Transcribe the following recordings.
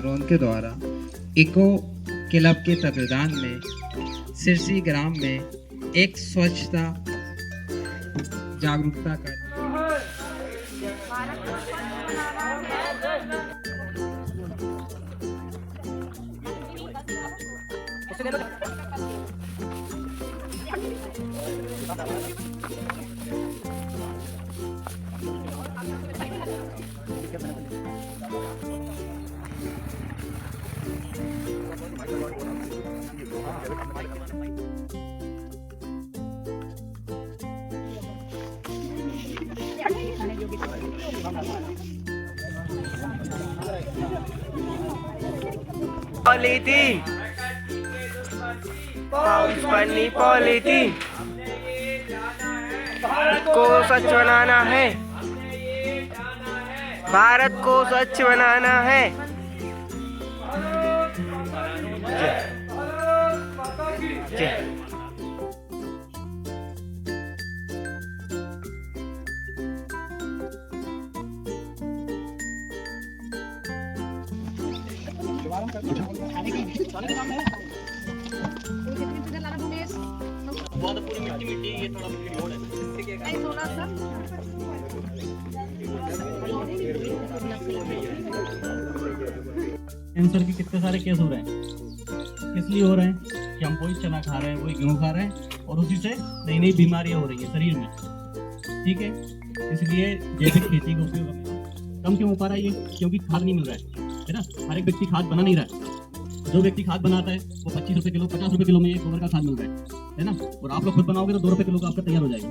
Drone के द्वारा eco club के तत्वाधान में सिरसी ग्राम में एक स्वच्छता जागरूकता का पॉलीथीन पाउच पन्नी पॉलीथीन भारत को स्वच्छ बनाना है, भारत को स्वच्छ बनाना है। जय कैंसर के कितने सारे केस हो रहे हैं, किस लिए हो रहे हैं कि हम कोई चना खा रहे हैं, कोई गेहूँ खा रहे हैं और उसी से नई नई बीमारियां हो रही है शरीर में। ठीक है, इसलिए जैविक खेती का उपयोग हमें कम क्यों हो पा रहा है, ये क्योंकि खाद नहीं मिल रहा है ना। हर एक व्यक्ति खाद बना नहीं रहा है। जो व्यक्ति खाद बनाता है वो 25 रुपए किलो 50 रुपए किलो में गोबर का खाद मिल रहा है ना। और आप लोग खुद बनाओगे तो 2 रुपए किलो का आपका तैयार हो जाएगा।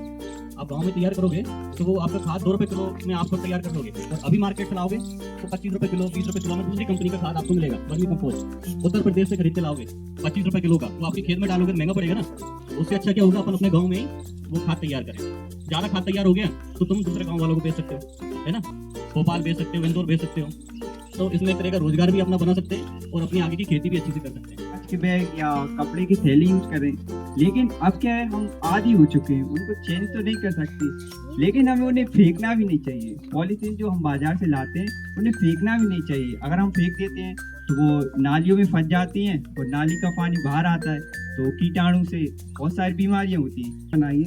आप गांव में तैयार करोगे तो वो आपका खाद 2 रुपए किलो में आपको तैयार कर दोगे, और अभी मार्केट से लाओगे तो 25 रुपए किलो 20 रुपए किलो में दूसरी कंपनी का खाद आपको मिलेगा। वर्मी कंपोस्ट उत्तर प्रदेश से खरीद के लाओगे 25 रुपए किलो का, तो आपके खेत में डालोगे महंगा पड़ेगा ना। उससे अच्छा क्या होगा, अपन अपने गाँव में ही वो खाद तैयार करें। ज्यादा खाद तैयार हो गया तो तुम दूसरे गाँव वालों को बेच सकते हो, है ना। भोपाल बेच सकते हो, इंदौर बेच सकते हो। तो इसमें एक तरह का रोजगार भी अपना बना सकते हैं और अपनी आगे की खेती भी अच्छी से कर सकते हैं। के बैग या कपड़े की थैली यूज करें, लेकिन अब क्या है, हम आदी हो चुके हैं, उनको चेंज तो नहीं कर सकते, लेकिन हमें उन्हें फेंकना भी नहीं चाहिए। पॉलीथीन जो हम बाजार से लाते हैं उन्हें फेंकना भी नहीं चाहिए। अगर हम फेंक देते हैं तो वो नालियों में फंस जाती हैं और नाली का पानी बाहर आता है तो कीटाणु से बहुत सारी बीमारियां होती हैं। बनाइए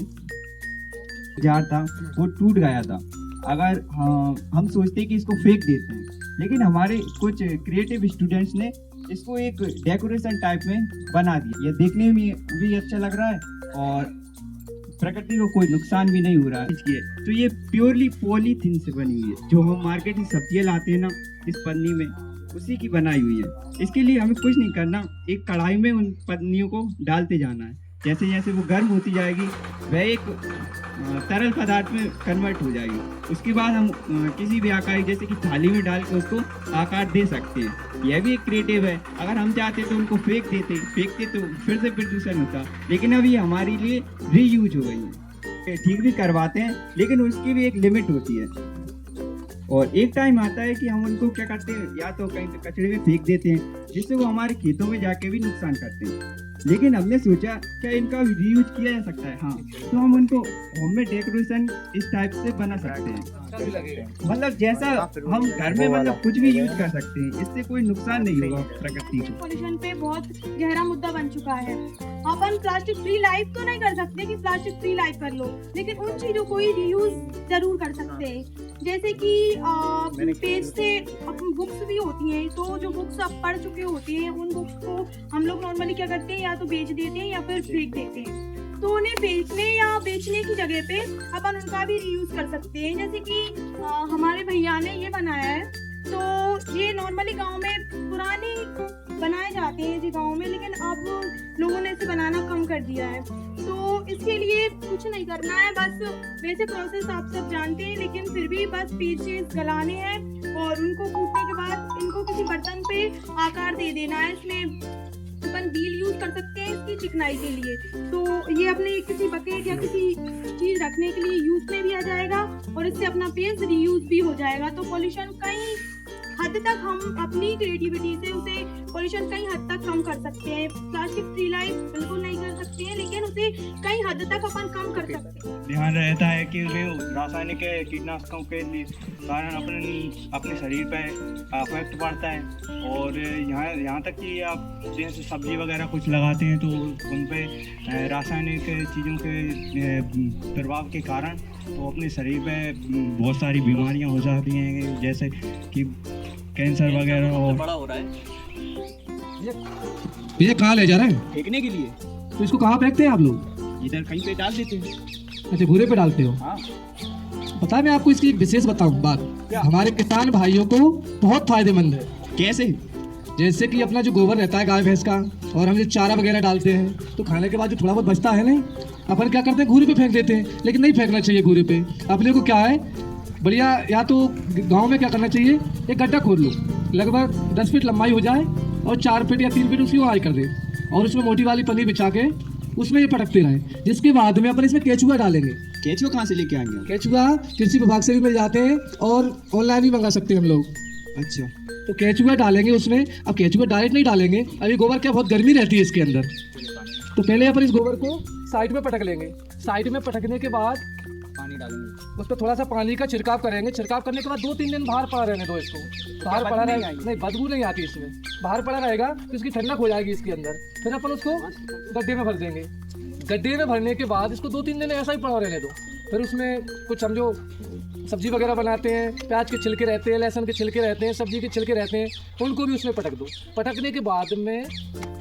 जार था वो टूट गया था, अगर हम सोचते हैं कि इसको फेंक देते हैं, लेकिन हमारे कुछ क्रिएटिव स्टूडेंट्स ने इसको एक डेकोरेशन टाइप में बना दिया। ये देखने में भी अच्छा लग रहा है और प्रकृति को कोई नुकसान भी नहीं हो रहा है। तो ये प्योरली पॉलीथीन से बनी हुई है। जो हम मार्केट में सब्जियां लाते हैं ना इस पन्नी में, उसी की बनाई हुई है। इसके लिए हमें कुछ नहीं करना, एक कढ़ाई में उन पन्नियों को डालते जाना है। जैसे जैसे वो गर्म होती जाएगी वह एक तरल पदार्थ में कन्वर्ट हो जाएगी। उसके बाद हम किसी भी आकार, जैसे कि थाली में डाल के उसको आकार दे सकते हैं। यह भी एक क्रिएटिव है। अगर हम चाहते तो उनको फेंकते तो फिर से प्रदूषण होता, लेकिन अब ये हमारे लिए रीयूज हो गई है। ठीक भी करवाते हैं, लेकिन उसकी भी एक लिमिट होती है। और एक टाइम आता है कि हम उनको क्या करते हैं, या तो कहीं कचरे में फेंक देते हैं, जिससे वो हमारे खेतों में जाके भी नुकसान करते हैं। लेकिन हमने सोचा क्या इनका रीयूज किया जा सकता है। हाँ, तो हम उनको होम में डेकोरेशन इस टाइप से बना सकते हैं। मतलब जैसा हम घर में मतलब कुछ भी यूज कर सकते हैं, इससे कोई नुकसान नहीं होगा प्रकृति को। पॉल्यूशन पे बहुत गहरा मुद्दा बन चुका है। अपन प्लास्टिक फ्री लाइफ तो नहीं कर सकते कि प्लास्टिक फ्री लाइफ कर लो, लेकिन उन चीजों को रीयूज जरूर कर सकते हैं। जैसे कि पेज से बुक्स भी होती हैं, तो जो बुक्स आप पढ़ चुके होते हैं उन बुक्स को हम लोग नॉर्मली क्या करते हैं, या तो बेच देते हैं या फिर फेंक देते हैं। तो उन्हें बेचने की जगह पे अपन उनका भी रीयूज कर सकते हैं। जैसे कि हमारे भैया ने ये बनाया है, तो ये नॉर्मली गांव में पुराने बनाए जाते हैं जी गांव में, लेकिन अब लोगों ने इसे बनाना कम कर दिया है। तो इसके लिए कुछ नहीं करना है, बस वैसे प्रोसेस आप सब जानते हैं, लेकिन फिर भी बस पीसेस गलाने हैं और उनको कूटने के बाद इनको किसी बर्तन पे आकार दे देना है। इसमें अपन व्हील यूज कर सकते हैं इसकी चिकनाई के लिए, तो ये अपने किसी बकेट या किसी चीज रखने के लिए यूज में भी आ जाएगा और इससे अपना पेज रीयूज भी हो जाएगा। तो पॉल्यूशन कई हद तक हम अपनी क्रिएटिविटी से उसे पोल्यूशन कई हद तक कम कर सकते हैं। प्लास्टिक फ्री लाइफ बिल्कुल नहीं कर सकते हैं, लेकिन उसे कई हद तक अपन कम कर सकते हैं। ध्यान रहता है कि वे रासायनिक कीटनाशकों के कारण अपने शरीर पर अफेक्ट पड़ता है। और यहाँ तक कि आप जैसे सब्जी वगैरह कुछ लगाते हैं तो उन पे रासायनिक चीज़ों के प्रभाव के कारण तो अपने शरीर पे बहुत सारी बीमारियां हो जाती हैं, जैसे कि कैंसर वगैरह। और बड़ा हो रहा है ये कहाँ ले जा रहे हैं? फेंकने के लिए तो इसको कहाँ फेंकते हैं आप लोग? इधर कहीं पे डाल देते हैं। अच्छा, घूरे पे डालते हो? हाँ। पता है, मैं आपको इसकी एक विशेष बताऊं बात। हमारे किसान भाइयों को बहुत फायदेमंद है। कैसे? जैसे कि अपना जो गोबर रहता है गाय भैंस का, और हम जो चारा वगैरह डालते हैं तो खाने के बाद जो थोड़ा बहुत बचता है नहीं, अपन क्या करते हैं, घूरे पे फेंक देते हैं। लेकिन नहीं फेंकना चाहिए घूरे पे। अपने को क्या है, बढ़िया या तो गांव में क्या करना चाहिए, एक गड्ढा खोद लो, लगभग 10 फीट लंबाई हो जाए और 4 फीट या 3 फीट उसकी वहाँ कर दे, और उसमें मोटी वाली पन्नी बिछा के उसमें ये पटकते रहें। जिसके बाद में अपन इसमें केचुआ डालेंगे। केचुआ कहाँ से लेके आएंगे? केचुआ कृषि विभाग से भी मिल जाते हैं और ऑनलाइन भी मंगा सकते हैं हम लोग। अच्छा, तो केचुआ डालेंगे उसमें। अब केचुआ डायरेक्ट नहीं डालेंगे, अभी गोबर क्या बहुत गर्मी रहती है इसके अंदर, तो पहले अपन इस गोबर को साइड में पटक लेंगे। साइड में पटकने के बाद पानी डालेंगे, उस पर थोड़ा सा पानी का छिड़काव करेंगे। छिड़काव करने के बाद 2-3 दिन बाहर पड़ा रहने दो इसको। बाहर पड़ा रहेगा, नहीं बदबू नहीं आती इसमें। बाहर पड़ा रहेगा तो इसकी ठंडक हो जाएगी इसके अंदर। फिर अपन उसको गड्ढे में भर देंगे। गड्ढे में भरने के बाद इसको 2-3 दिन ऐसा ही पड़ा रहने दो। फिर उसमें कुछ समझो सब्जी वगैरह बनाते हैं, प्याज के छिलके रहते हैं, लहसुन के छिलके रहते हैं, सब्जी के छिलके रहते हैं, उनको भी उसमें पटक दो। पटकने के बाद में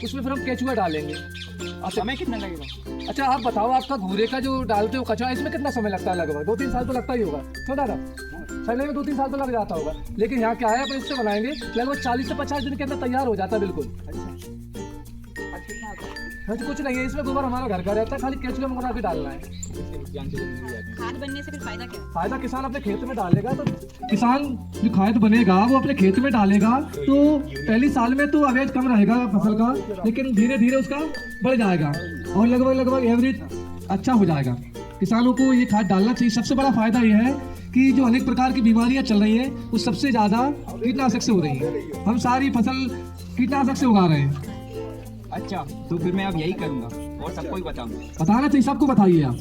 उसमें फिर हम केचुआ डालेंगे। समय कितना लगेगा? अच्छा, आप बताओ, आपका घूरे का जो डालते हो कचरा, इसमें कितना समय लगता है? लगभग 2-3 साल तो लगता ही होगा, क्यों दादा? चलने में 2-3 साल तो लग जाता होगा। लेकिन यहाँ क्या है, अपन इससे बनाएंगे लगभग 40 से 50 दिन के अंदर तैयार हो जाता है बिल्कुल। हाँ, तो कुछ नहीं है, इसमें गोबर हमारा घर का रहता है, खाली केचुआ मंगवा के डालना है। खाद बनने से फिर फायदा क्या है? फायदा किसान अपने खेत में डालेगा तो किसान जो खाद बनेगा वो अपने खेत में डालेगा, तो पहली साल में तो अवैध कम रहेगा फसल का, लेकिन धीरे धीरे उसका बढ़ जाएगा और लगभग एवरेज अच्छा हो जाएगा। किसानों को ये खाद डालना चाहिए। सबसे बड़ा फायदा ये है कि जो अनेक प्रकार की बीमारियां चल रही हैं वो सबसे ज़्यादा कीटनाशक से हो रही हैं। हम सारी फसल कीटनाशक से उगा रहे हैं। अच्छा, तो फिर मैं अब यही करूँगा और सबको ही बताऊँगा। बताना चाहिए, सबको बताइए आप।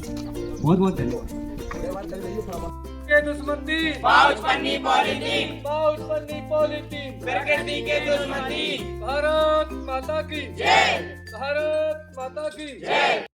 बहुत बहुत धन्यवाद। के दुश्मन थी पाउच पन्नी पॉलीथीन, पाउच पन्नी पॉलीथीन प्रकृति के दुश्मन थी। भारत माता की जय, भारत माता की जय।